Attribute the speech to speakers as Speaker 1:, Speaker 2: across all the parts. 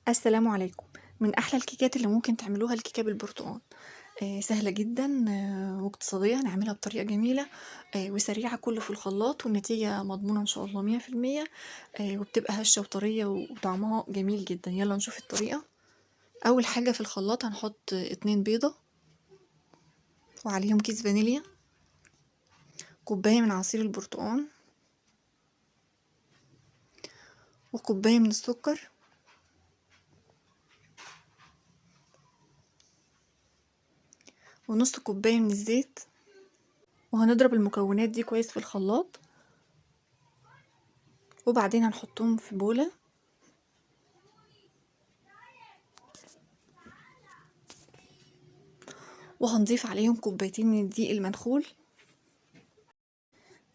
Speaker 1: السلام عليكم. من أحلى الكيكات اللي ممكن تعملوها الكيكة بالبرتقال. سهلة جدًا واقتصادية، هنعملها بطريقة جميلة وسريعة كله في الخلاط والنتيجة مضمونة إن شاء الله 100%. وبتبقى هشة وطرية وطعمها جميل جدًا. يالّا نشوف الطريقة. أول حاجة في الخلاط هنحط 2 بيضة وعليهم كيس فانيليا، كوباية من عصير البرتقال، وكوباية من السكر، ونص كوباية من الزيت. وهنضرب المكونات دي كويس في الخلاط، وبعدين هنحطهم في بولة وهنضيف عليهم كوبايتين من الدقيق المنخول.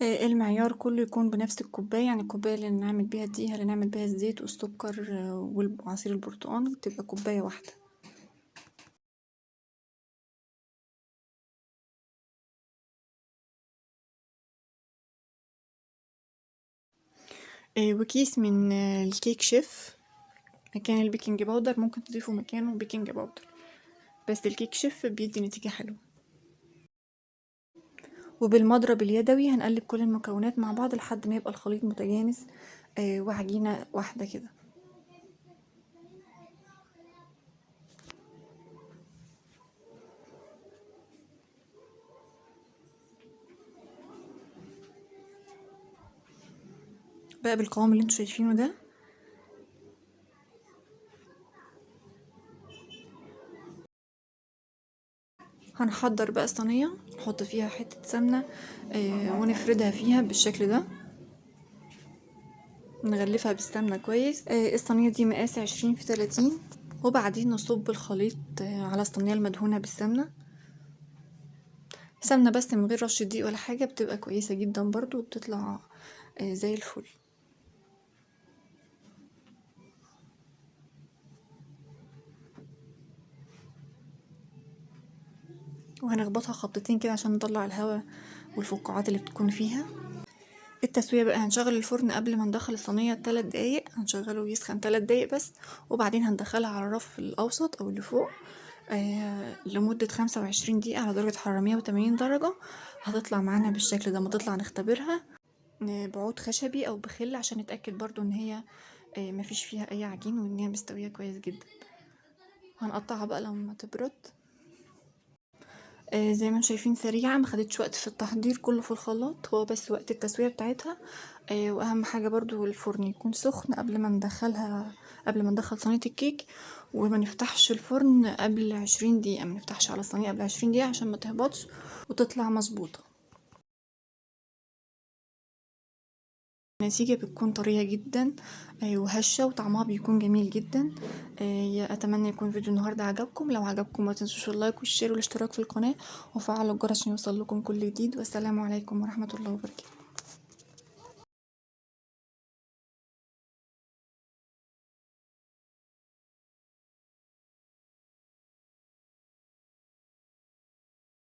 Speaker 1: المعيار كله يكون بنفس الكوباية، يعني الكوباية اللي نعمل بيها الدقيق هي اللي نعمل بيها الزيت والسكر وعصير البرتقال تبقى كوباية واحدة. وكيس من الكيك شيف. مكان البيكنج باودر ممكن تضيفوا مكانه بيكنج باودر، بس الكيك شيف بيدي نتيجة حلوة. وبالمضرب اليدوي هنقلب كل المكونات مع بعض لحد ما يبقى الخليط متجانس وعجينة واحدة كده. بقى بالقوام اللي انتوا شايفينه ده. هنحضر بقى صينية نحط فيها حتة سمنة ونفردها فيها بالشكل ده، نغلفها بالسمنة كويس. الصينية دي مقاس 20 في 30. وبعدين نصب الخليط على الصينية المدهونة بالسمنة. سمنة بس من غير رش دقيق ولا حاجة، بتبقى كويسة جدا برضو وبتطلع زي الفل. وهنخبطها خبطتين كده عشان نطلع الهواء والفقاعات اللي بتكون فيها. التسوية بقى هنشغل الفرن قبل ما ندخل الصينية 3 دقايق، هنشغله يسخن 3 دقايق بس، وبعدين هندخلها على الرف الأوسط أو اللي فوق لمدة 25 دقيقة على درجة حرارة 180 درجة. هتطلع معانا بالشكل ده. ما تطلع نختبرها بعود خشبي أو بخل عشان نتأكد برضو إن هي مفيش فيها أي عجين وإن هي مستوية كويس جدا. هنقطعها بقى لما تبرد. زي ما انتم شايفين سريعة، ما خدتش وقت في التحضير، كله في الخلاط، هو بس وقت التسوية بتاعتها. واهم حاجة برضو الفرن يكون سخن قبل ما ندخل صينية الكيك، وما نفتحش الفرن قبل 20 دقيقة، ما نفتحش على الصينية قبل 20 دقيقة عشان ما تهبطش وتطلع مظبوطة. النتيجة بتكون طرية جدا وهشة وطعمها بيكون جميل جدا. أتمنى يكون فيديو النهاردة عجبكم. لو عجبكم ما تنسوش اللايك والشير والاشتراك في القناة وفعلوا الجرس عشان يوصل لكم كل جديد. والسلام عليكم ورحمة الله وبركاته.